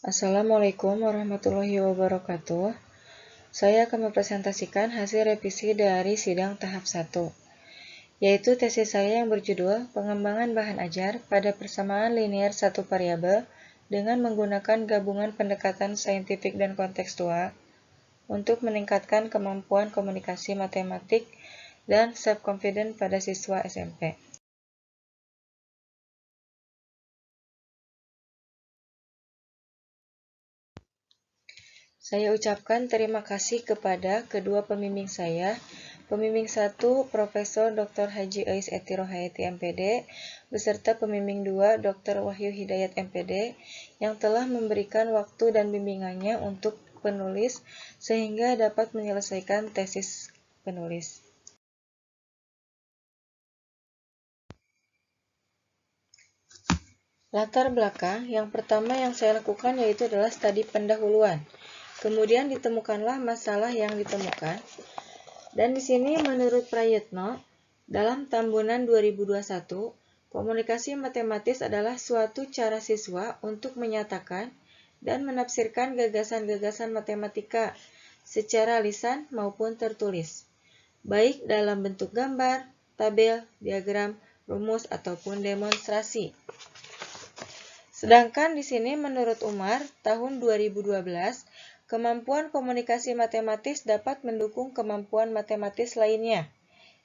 Assalamualaikum warahmatullahi wabarakatuh. Saya akan mempresentasikan hasil revisi dari sidang tahap 1, yaitu tesis saya yang berjudul Pengembangan Bahan Ajar pada Persamaan Linier Satu Variabel dengan menggunakan gabungan pendekatan saintifik dan kontekstual untuk meningkatkan kemampuan komunikasi matematik dan self-confidence pada siswa SMP. Saya ucapkan terima kasih kepada kedua pembimbing saya, pembimbing 1 Profesor Dr. Haji Ais Eti Rohaiti MPD, beserta pembimbing 2 Dr. Wahyu Hidayat MPD, yang telah memberikan waktu dan bimbingannya untuk penulis sehingga dapat menyelesaikan tesis penulis. Latar belakang yang pertama yang saya lakukan yaitu adalah studi pendahuluan. Kemudian ditemukanlah masalah yang ditemukan. Dan di sini menurut Prayitno, dalam Tambunan 2021, komunikasi matematis adalah suatu cara siswa untuk menyatakan dan menafsirkan gagasan-gagasan matematika secara lisan maupun tertulis, baik dalam bentuk gambar, tabel, diagram, rumus, ataupun demonstrasi. Sedangkan di sini menurut Umar, tahun 2012, kemampuan komunikasi matematis dapat mendukung kemampuan matematis lainnya,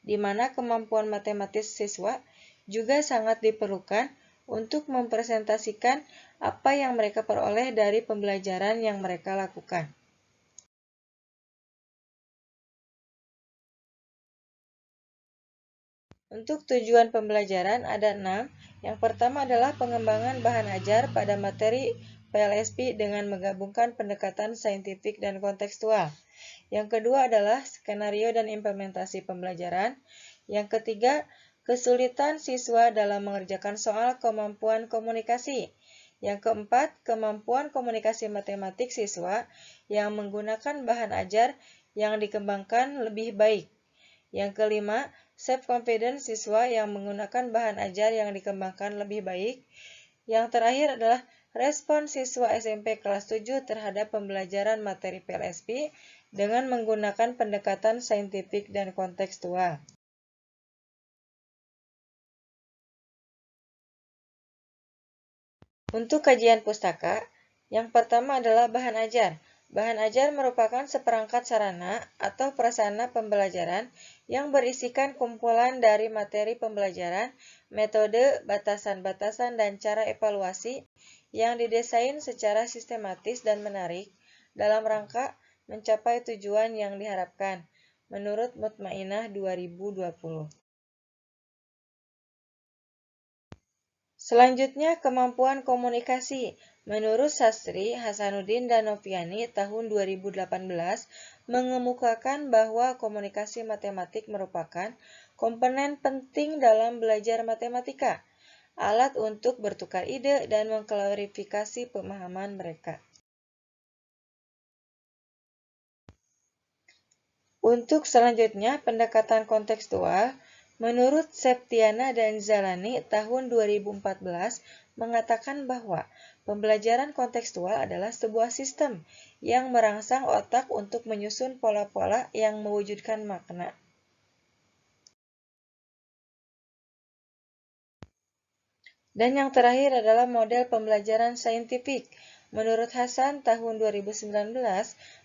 di mana kemampuan matematis siswa juga sangat diperlukan untuk mempresentasikan apa yang mereka peroleh dari pembelajaran yang mereka lakukan. Untuk tujuan pembelajaran ada 6. Yang pertama adalah pengembangan bahan ajar pada materi PLSP dengan menggabungkan pendekatan saintifik dan kontekstual. Yang kedua adalah skenario dan implementasi pembelajaran. Yang ketiga, kesulitan siswa dalam mengerjakan soal kemampuan komunikasi. Yang keempat, kemampuan komunikasi matematik siswa yang menggunakan bahan ajar yang dikembangkan lebih baik. Yang kelima, self-confidence siswa yang menggunakan bahan ajar yang dikembangkan lebih baik. Yang terakhir adalah respon siswa SMP kelas 7 terhadap pembelajaran materi PLSP dengan menggunakan pendekatan saintifik dan kontekstual. Untuk kajian pustaka, yang pertama adalah bahan ajar. Bahan ajar merupakan seperangkat sarana atau prasarana pembelajaran yang berisikan kumpulan dari materi pembelajaran, metode, batasan-batasan, dan cara evaluasi yang didesain secara sistematis dan menarik dalam rangka mencapai tujuan yang diharapkan, menurut Mutmainah 2020. Selanjutnya, kemampuan komunikasi. Menurut Sastri, Hasanuddin dan Noviani tahun 2018 mengemukakan bahwa komunikasi matematik merupakan komponen penting dalam belajar matematika, alat untuk bertukar ide dan mengklarifikasi pemahaman mereka. Untuk selanjutnya, pendekatan kontekstual. Menurut Septiana dan Zalani tahun 2014 mengatakan bahwa pembelajaran kontekstual adalah sebuah sistem yang merangsang otak untuk menyusun pola-pola yang mewujudkan makna. Dan yang terakhir adalah model pembelajaran saintifik. Menurut Hasan tahun 2019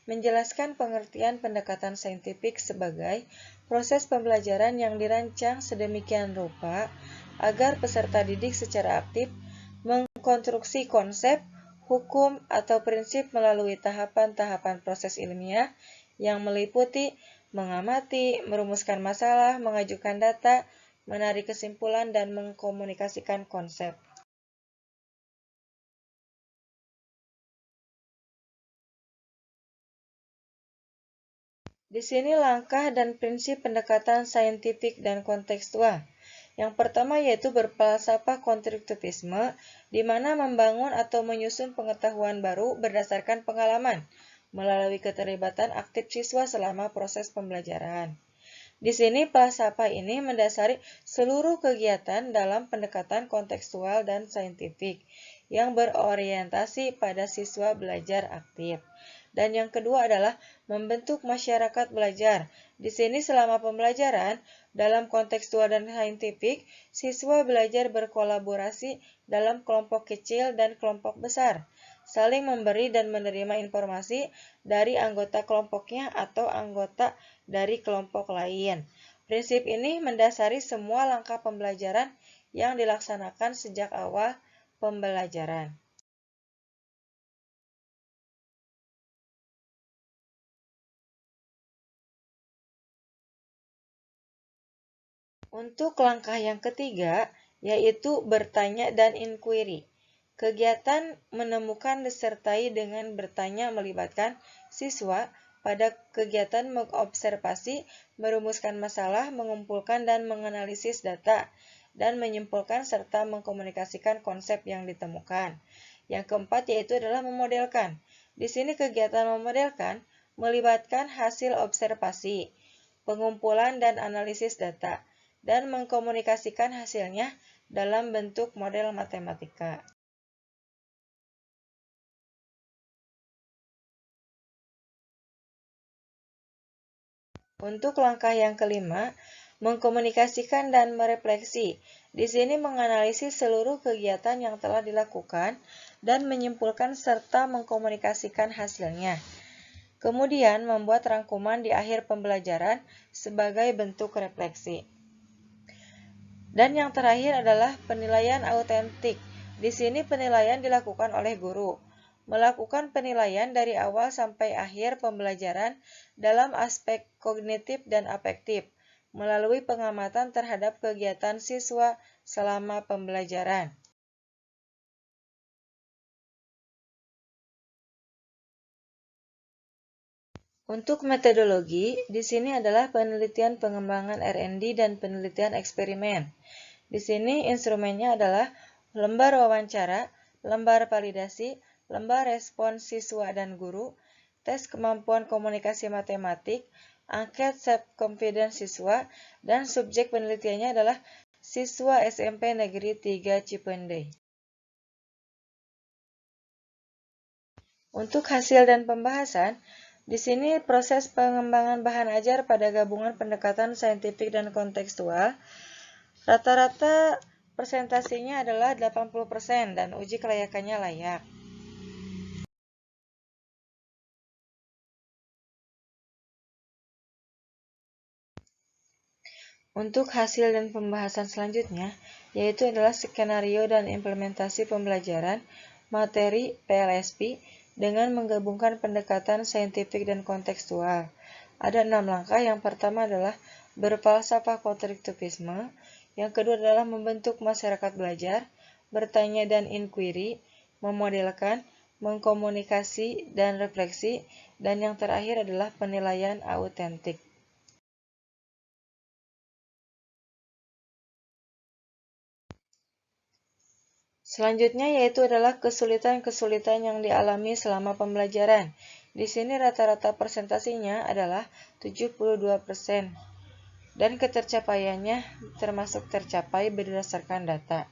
menjelaskan pengertian pendekatan saintifik sebagai proses pembelajaran yang dirancang sedemikian rupa agar peserta didik secara aktif mengkonstruksi konsep, hukum, atau prinsip melalui tahapan-tahapan proses ilmiah yang meliputi mengamati, merumuskan masalah, mengajukan data, menarik kesimpulan, dan mengkomunikasikan konsep. Di sini langkah dan prinsip pendekatan saintifik dan kontekstual. Yang pertama yaitu berfalsafah konstruktivisme, di mana membangun atau menyusun pengetahuan baru berdasarkan pengalaman, melalui keterlibatan aktif siswa selama proses pembelajaran. Di sini falsafah ini mendasari seluruh kegiatan dalam pendekatan kontekstual dan saintifik yang berorientasi pada siswa belajar aktif. Dan yang kedua adalah membentuk masyarakat belajar. Di sini selama pembelajaran dalam kontekstual dan saintifik, siswa belajar berkolaborasi dalam kelompok kecil dan kelompok besar, saling memberi dan menerima informasi dari anggota kelompoknya atau anggota dari kelompok lain. Prinsip ini mendasari semua langkah pembelajaran yang dilaksanakan sejak awal pembelajaran. Untuk langkah yang ketiga, yaitu bertanya dan inquiry. Kegiatan menemukan disertai dengan bertanya melibatkan siswa pada kegiatan mengobservasi, merumuskan masalah, mengumpulkan dan menganalisis data, dan menyimpulkan serta mengkomunikasikan konsep yang ditemukan. Yang keempat yaitu adalah memodelkan. Di sini kegiatan memodelkan melibatkan hasil observasi, pengumpulan dan analisis data, dan mengkomunikasikan hasilnya dalam bentuk model matematika. Untuk langkah yang kelima, mengkomunikasikan dan merefleksi. Di sini menganalisis seluruh kegiatan yang telah dilakukan dan menyimpulkan serta mengkomunikasikan hasilnya. Kemudian membuat rangkuman di akhir pembelajaran sebagai bentuk refleksi. Dan yang terakhir adalah penilaian autentik. Di sini penilaian dilakukan oleh guru. Melakukan penilaian dari awal sampai akhir pembelajaran dalam aspek kognitif dan afektif, melalui pengamatan terhadap kegiatan siswa selama pembelajaran. Untuk metodologi, di sini adalah penelitian pengembangan R&D dan penelitian eksperimen. Di sini instrumennya adalah lembar wawancara, lembar validasi, lembar respon siswa dan guru, tes kemampuan komunikasi matematik, angket self-confidence siswa, dan subjek penelitiannya adalah siswa SMP Negeri 3 Cipendei. Untuk hasil dan pembahasan, di sini proses pengembangan bahan ajar pada gabungan pendekatan saintifik dan kontekstual, rata-rata presentasinya adalah 80% dan uji kelayakannya layak. Untuk hasil dan pembahasan selanjutnya, yaitu adalah skenario dan implementasi pembelajaran materi PLSP dengan menggabungkan pendekatan saintifik dan kontekstual. Ada 6 langkah. Yang pertama adalah berfalsafah konstruktivisme, yang kedua adalah membentuk masyarakat belajar, bertanya dan inquiry, memodelkan, mengkomunikasi dan refleksi, dan yang terakhir adalah penilaian autentik. Selanjutnya yaitu adalah kesulitan-kesulitan yang dialami selama pembelajaran. Di sini rata-rata presentasinya adalah 72% dan ketercapaiannya termasuk tercapai berdasarkan data.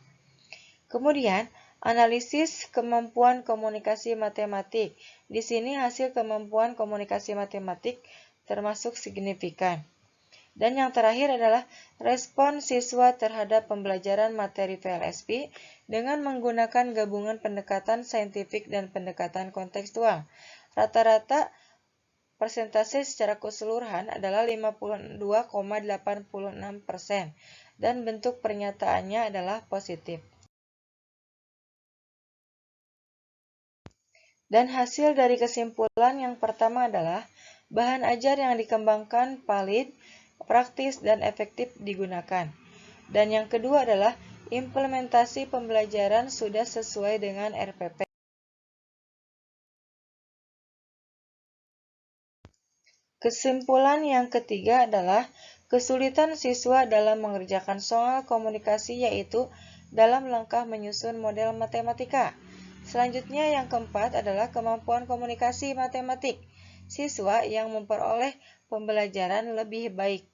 Kemudian, analisis kemampuan komunikasi matematik. Di sini hasil kemampuan komunikasi matematik termasuk signifikan. Dan yang terakhir adalah respon siswa terhadap pembelajaran materi PLSP dengan menggunakan gabungan pendekatan saintifik dan pendekatan kontekstual. Rata-rata persentase secara keseluruhan adalah 52,86% dan bentuk pernyataannya adalah positif. Dan hasil dari kesimpulan yang pertama adalah bahan ajar yang dikembangkan valid, praktis, dan efektif digunakan. Dan yang kedua adalah implementasi pembelajaran sudah sesuai dengan RPP. Kesimpulan yang ketiga adalah kesulitan siswa dalam mengerjakan soal komunikasi yaitu dalam langkah menyusun model matematika. Selanjutnya yang keempat adalah kemampuan komunikasi matematik. Siswa yang memperoleh pembelajaran lebih baik.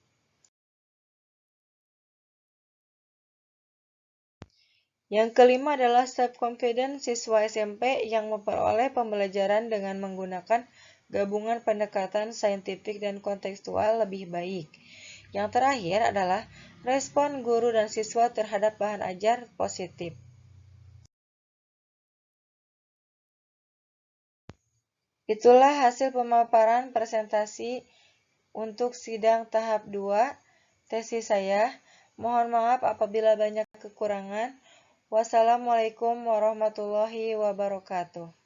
Yang kelima adalah self-confidence siswa SMP yang memperoleh pembelajaran dengan menggunakan gabungan pendekatan saintifik dan kontekstual lebih baik. Yang terakhir adalah respon guru dan siswa terhadap bahan ajar positif. Itulah hasil pemaparan presentasi untuk sidang tahap 2 tesis saya. Mohon maaf apabila banyak kekurangan. Wassalamualaikum warahmatullahi wabarakatuh.